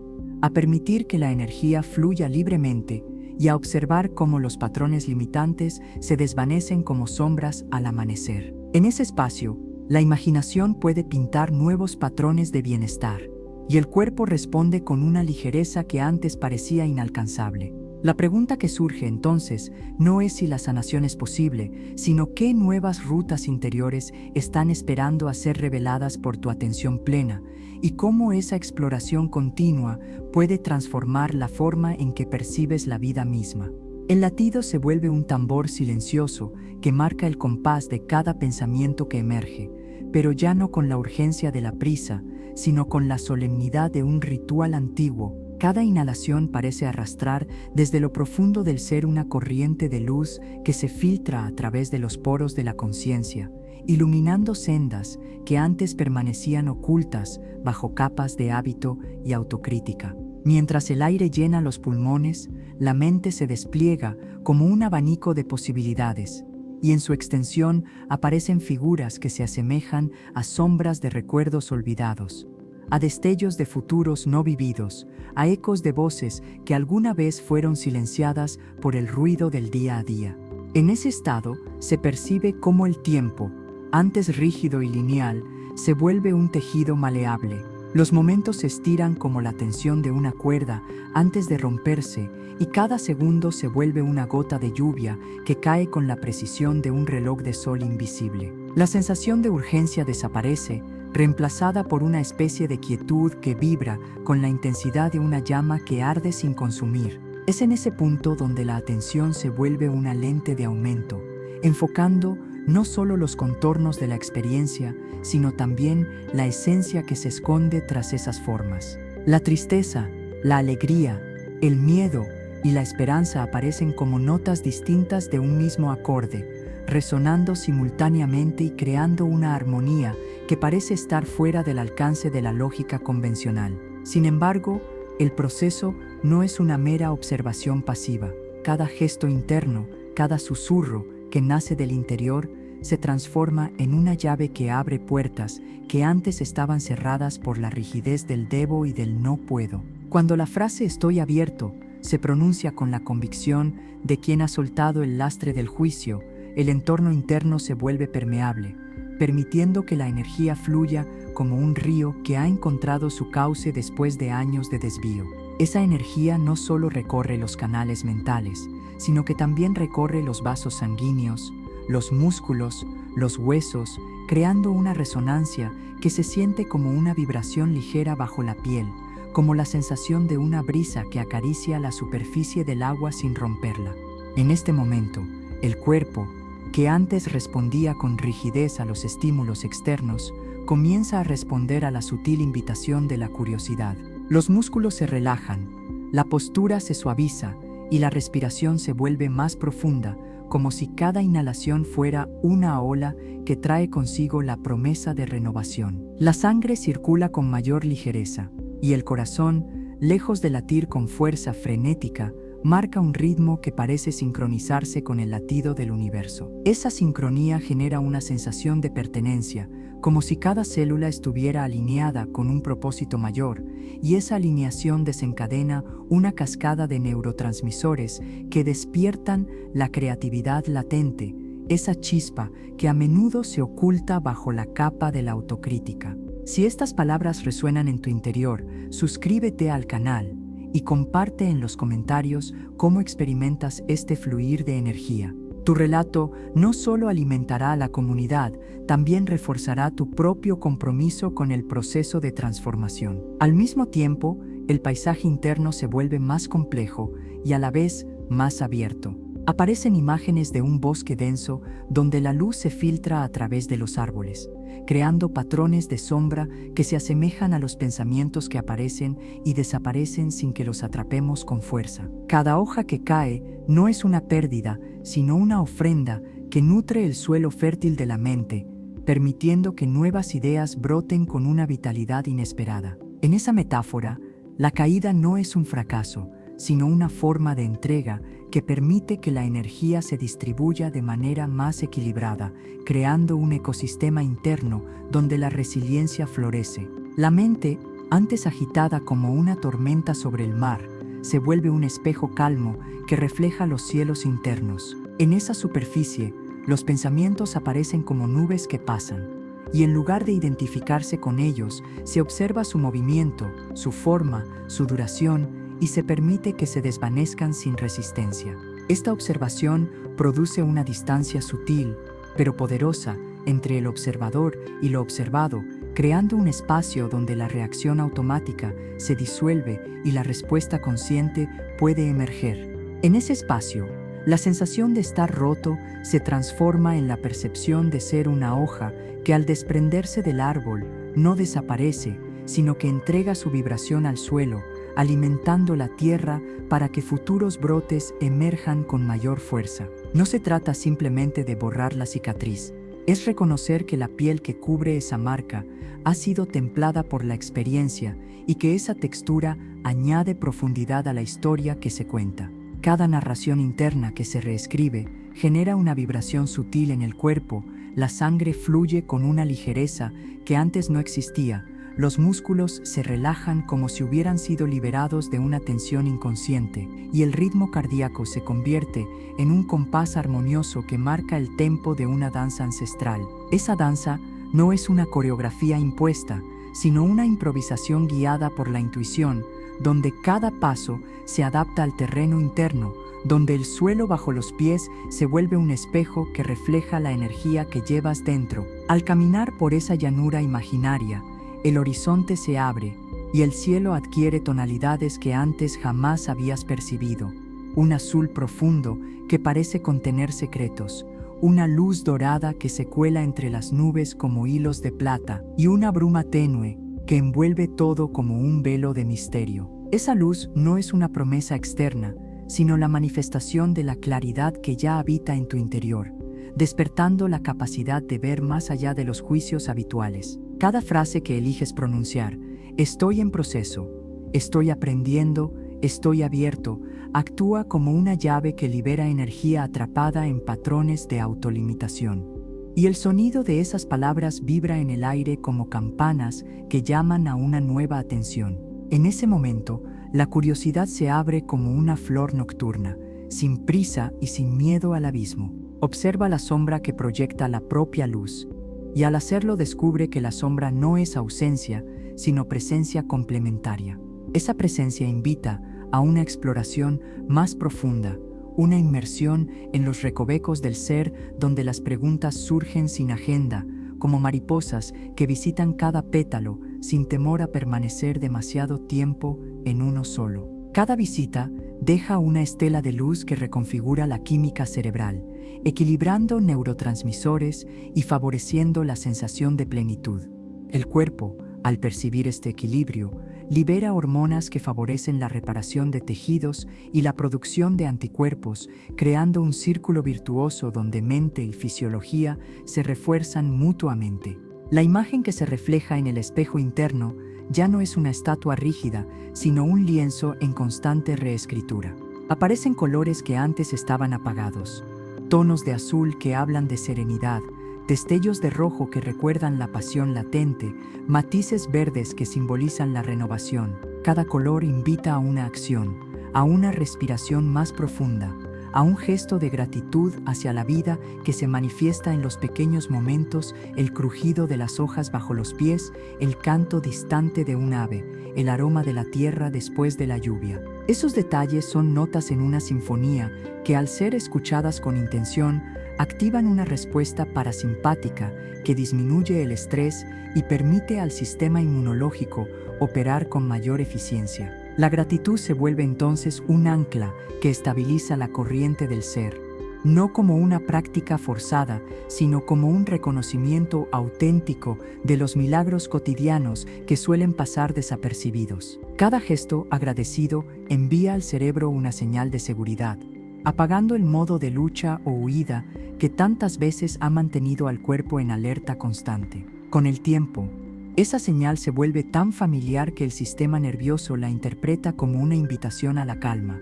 a permitir que la energía fluya libremente y a observar cómo los patrones limitantes se desvanecen como sombras al amanecer. En ese espacio, la imaginación puede pintar nuevos patrones de bienestar, y el cuerpo responde con una ligereza que antes parecía inalcanzable. La pregunta que surge entonces no es si la sanación es posible, sino qué nuevas rutas interiores están esperando a ser reveladas por tu atención plena, y cómo esa exploración continua puede transformar la forma en que percibes la vida misma. El latido se vuelve un tambor silencioso que marca el compás de cada pensamiento que emerge, pero ya no con la urgencia de la prisa, sino con la solemnidad de un ritual antiguo. Cada inhalación parece arrastrar desde lo profundo del ser una corriente de luz que se filtra a través de los poros de la conciencia, iluminando sendas que antes permanecían ocultas bajo capas de hábito y autocrítica. Mientras el aire llena los pulmones, la mente se despliega como un abanico de posibilidades, y en su extensión aparecen figuras que se asemejan a sombras de recuerdos olvidados, a destellos de futuros no vividos, a ecos de voces que alguna vez fueron silenciadas por el ruido del día a día. En ese estado se percibe cómo el tiempo, antes rígido y lineal, se vuelve un tejido maleable. Los momentos se estiran como la tensión de una cuerda antes de romperse, y cada segundo se vuelve una gota de lluvia que cae con la precisión de un reloj de sol invisible. La sensación de urgencia desaparece, reemplazada por una especie de quietud que vibra con la intensidad de una llama que arde sin consumir. Es en ese punto donde la atención se vuelve una lente de aumento, enfocando no solo los contornos de la experiencia, sino también la esencia que se esconde tras esas formas. La tristeza, la alegría, el miedo y la esperanza aparecen como notas distintas de un mismo acorde, resonando simultáneamente y creando una armonía que parece estar fuera del alcance de la lógica convencional. Sin embargo, el proceso no es una mera observación pasiva. Cada gesto interno, cada susurro que nace del interior, se transforma en una llave que abre puertas que antes estaban cerradas por la rigidez del debo y del no puedo. Cuando la frase "estoy abierto" se pronuncia con la convicción de quien ha soltado el lastre del juicio, el entorno interno se vuelve permeable, permitiendo que la energía fluya como un río que ha encontrado su cauce después de años de desvío. Esa energía no solo recorre los canales mentales, sino que también recorre los vasos sanguíneos, los músculos, los huesos, creando una resonancia que se siente como una vibración ligera bajo la piel, como la sensación de una brisa que acaricia la superficie del agua sin romperla. En este momento, el cuerpo, que antes respondía con rigidez a los estímulos externos, comienza a responder a la sutil invitación de la curiosidad. Los músculos se relajan, la postura se suaviza y la respiración se vuelve más profunda, como si cada inhalación fuera una ola que trae consigo la promesa de renovación. La sangre circula con mayor ligereza, y el corazón, lejos de latir con fuerza frenética, marca un ritmo que parece sincronizarse con el latido del universo. Esa sincronía genera una sensación de pertenencia, como si cada célula estuviera alineada con un propósito mayor, y esa alineación desencadena una cascada de neurotransmisores que despiertan la creatividad latente, esa chispa que a menudo se oculta bajo la capa de la autocrítica. Si estas palabras resuenan en tu interior, suscríbete al canal y comparte en los comentarios cómo experimentas este fluir de energía. Tu relato no solo alimentará a la comunidad, también reforzará tu propio compromiso con el proceso de transformación. Al mismo tiempo, el paisaje interno se vuelve más complejo y a la vez más abierto. Aparecen imágenes de un bosque denso donde la luz se filtra a través de los árboles, creando patrones de sombra que se asemejan a los pensamientos que aparecen y desaparecen sin que los atrapemos con fuerza. Cada hoja que cae no es una pérdida, sino una ofrenda que nutre el suelo fértil de la mente, permitiendo que nuevas ideas broten con una vitalidad inesperada. En esa metáfora, la caída no es un fracaso, sino una forma de entrega que permite que la energía se distribuya de manera más equilibrada, creando un ecosistema interno donde la resiliencia florece. La mente, antes agitada como una tormenta sobre el mar, se vuelve un espejo calmo que refleja los cielos internos. En esa superficie, los pensamientos aparecen como nubes que pasan, y en lugar de identificarse con ellos, se observa su movimiento, su forma, su duración, y se permite que se desvanezcan sin resistencia. Esta observación produce una distancia sutil, pero poderosa, entre el observador y lo observado, creando un espacio donde la reacción automática se disuelve y la respuesta consciente puede emerger. En ese espacio, la sensación de estar roto se transforma en la percepción de ser una hoja que al desprenderse del árbol no desaparece, sino que entrega su vibración al suelo, alimentando la tierra para que futuros brotes emerjan con mayor fuerza. No se trata simplemente de borrar la cicatriz, es reconocer que la piel que cubre esa marca ha sido templada por la experiencia y que esa textura añade profundidad a la historia que se cuenta. Cada narración interna que se reescribe genera una vibración sutil en el cuerpo, la sangre fluye con una ligereza que antes no existía, los músculos se relajan como si hubieran sido liberados de una tensión inconsciente y el ritmo cardíaco se convierte en un compás armonioso que marca el tempo de una danza ancestral. Esa danza no es una coreografía impuesta, sino una improvisación guiada por la intuición, donde cada paso se adapta al terreno interno, donde el suelo bajo los pies se vuelve un espejo que refleja la energía que llevas dentro. Al caminar por esa llanura imaginaria, el horizonte se abre y el cielo adquiere tonalidades que antes jamás habías percibido. Un azul profundo que parece contener secretos, una luz dorada que se cuela entre las nubes como hilos de plata y una bruma tenue que envuelve todo como un velo de misterio. Esa luz no es una promesa externa, sino la manifestación de la claridad que ya habita en tu interior, despertando la capacidad de ver más allá de los juicios habituales. Cada frase que eliges pronunciar, estoy en proceso, estoy aprendiendo, estoy abierto, actúa como una llave que libera energía atrapada en patrones de autolimitación. Y el sonido de esas palabras vibra en el aire como campanas que llaman a una nueva atención. En ese momento, la curiosidad se abre como una flor nocturna, sin prisa y sin miedo al abismo. Observa la sombra que proyecta la propia luz, y al hacerlo descubre que la sombra no es ausencia, sino presencia complementaria. Esa presencia invita a una exploración más profunda, una inmersión en los recovecos del ser donde las preguntas surgen sin agenda, como mariposas que visitan cada pétalo sin temor a permanecer demasiado tiempo en uno solo. Cada visita deja una estela de luz que reconfigura la química cerebral, equilibrando neurotransmisores y favoreciendo la sensación de plenitud. El cuerpo, al percibir este equilibrio, libera hormonas que favorecen la reparación de tejidos y la producción de anticuerpos, creando un círculo virtuoso donde mente y fisiología se refuerzan mutuamente. La imagen que se refleja en el espejo interno ya no es una estatua rígida, sino un lienzo en constante reescritura. Aparecen colores que antes estaban apagados, tonos de azul que hablan de serenidad, destellos de rojo que recuerdan la pasión latente, matices verdes que simbolizan la renovación. Cada color invita a una acción, a una respiración más profunda, a un gesto de gratitud hacia la vida que se manifiesta en los pequeños momentos, el crujido de las hojas bajo los pies, el canto distante de un ave, el aroma de la tierra después de la lluvia. Esos detalles son notas en una sinfonía que, al ser escuchadas con intención, activan una respuesta parasimpática que disminuye el estrés y permite al sistema inmunológico operar con mayor eficiencia. La gratitud se vuelve entonces un ancla que estabiliza la corriente del ser, no como una práctica forzada, sino como un reconocimiento auténtico de los milagros cotidianos que suelen pasar desapercibidos. Cada gesto agradecido envía al cerebro una señal de seguridad, apagando el modo de lucha o huida que tantas veces ha mantenido al cuerpo en alerta constante. Con el tiempo, esa señal se vuelve tan familiar que el sistema nervioso la interpreta como una invitación a la calma,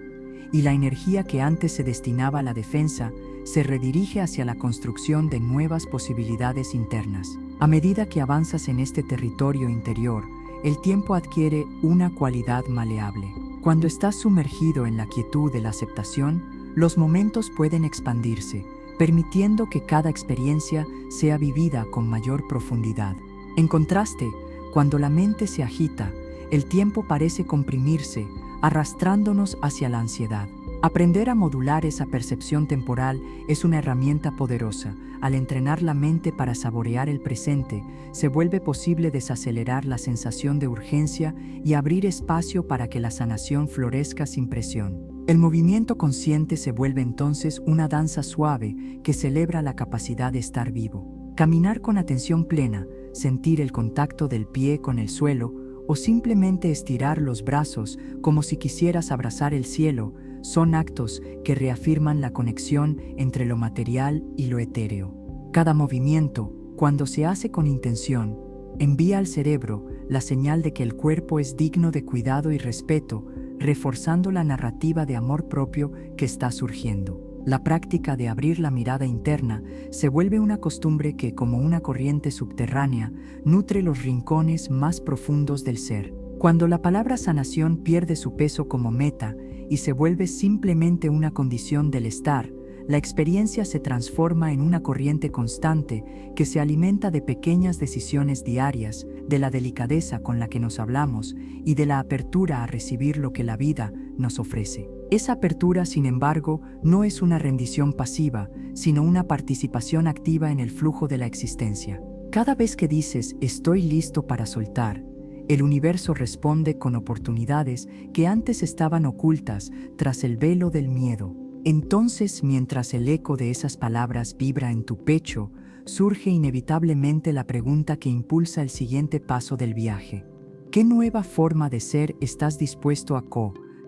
y la energía que antes se destinaba a la defensa se redirige hacia la construcción de nuevas posibilidades internas. A medida que avanzas en este territorio interior, el tiempo adquiere una cualidad maleable. Cuando estás sumergido en la quietud de la aceptación, los momentos pueden expandirse, permitiendo que cada experiencia sea vivida con mayor profundidad. En contraste, cuando la mente se agita, el tiempo parece comprimirse, arrastrándonos hacia la ansiedad. Aprender a modular esa percepción temporal es una herramienta poderosa. Al entrenar la mente para saborear el presente, se vuelve posible desacelerar la sensación de urgencia y abrir espacio para que la sanación florezca sin presión. El movimiento consciente se vuelve entonces una danza suave que celebra la capacidad de estar vivo. Caminar con atención plena, sentir el contacto del pie con el suelo o simplemente estirar los brazos como si quisieras abrazar el cielo son actos que reafirman la conexión entre lo material y lo etéreo. Cada movimiento, cuando se hace con intención, envía al cerebro la señal de que el cuerpo es digno de cuidado y respeto, reforzando la narrativa de amor propio que está surgiendo. La práctica de abrir la mirada interna se vuelve una costumbre que, como una corriente subterránea, nutre los rincones más profundos del ser. Cuando la palabra sanación pierde su peso como meta y se vuelve simplemente una condición del estar, la experiencia se transforma en una corriente constante que se alimenta de pequeñas decisiones diarias, de la delicadeza con la que nos hablamos y de la apertura a recibir lo que la vida nos ofrece. Esa apertura, sin embargo, no es una rendición pasiva, sino una participación activa en el flujo de la existencia. Cada vez que dices «estoy listo para soltar», el universo responde con oportunidades que antes estaban ocultas tras el velo del miedo. Entonces, mientras el eco de esas palabras vibra en tu pecho, surge inevitablemente la pregunta que impulsa el siguiente paso del viaje. ¿Qué nueva forma de ser estás dispuesto a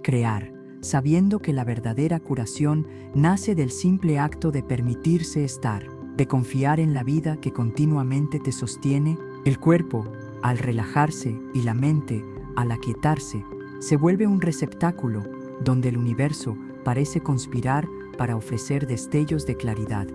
crear, sabiendo que la verdadera curación nace del simple acto de permitirse estar, de confiar en la vida que continuamente te sostiene? El cuerpo, al relajarse, y la mente, al aquietarse, se vuelve un receptáculo donde el universo parece conspirar para ofrecer destellos de claridad.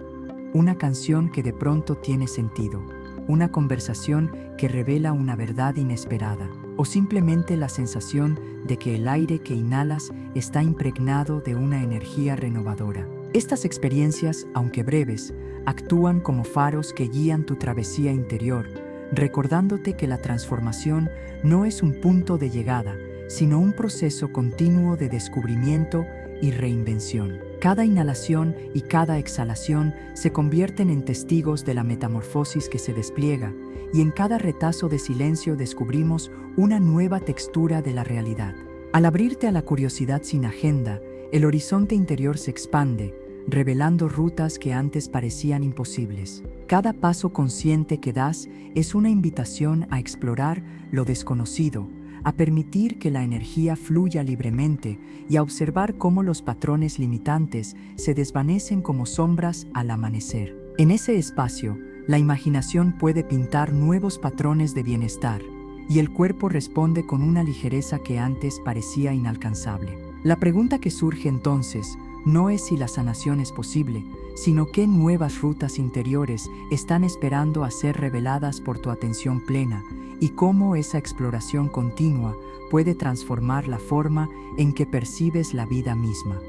Una canción que de pronto tiene sentido, una conversación que revela una verdad inesperada, o simplemente la sensación de que el aire que inhalas está impregnado de una energía renovadora. Estas experiencias, aunque breves, actúan como faros que guían tu travesía interior, recordándote que la transformación no es un punto de llegada, sino un proceso continuo de descubrimiento y reinvención. Cada inhalación y cada exhalación se convierten en testigos de la metamorfosis que se despliega, y en cada retazo de silencio descubrimos una nueva textura de la realidad. Al abrirte a la curiosidad sin agenda, el horizonte interior se expande, revelando rutas que antes parecían imposibles. Cada paso consciente que das es una invitación a explorar lo desconocido, a permitir que la energía fluya libremente y a observar cómo los patrones limitantes se desvanecen como sombras al amanecer. En ese espacio, la imaginación puede pintar nuevos patrones de bienestar, y el cuerpo responde con una ligereza que antes parecía inalcanzable. La pregunta que surge entonces no es si la sanación es posible, sino qué nuevas rutas interiores están esperando a ser reveladas por tu atención plena, y cómo esa exploración continua puede transformar la forma en que percibes la vida misma.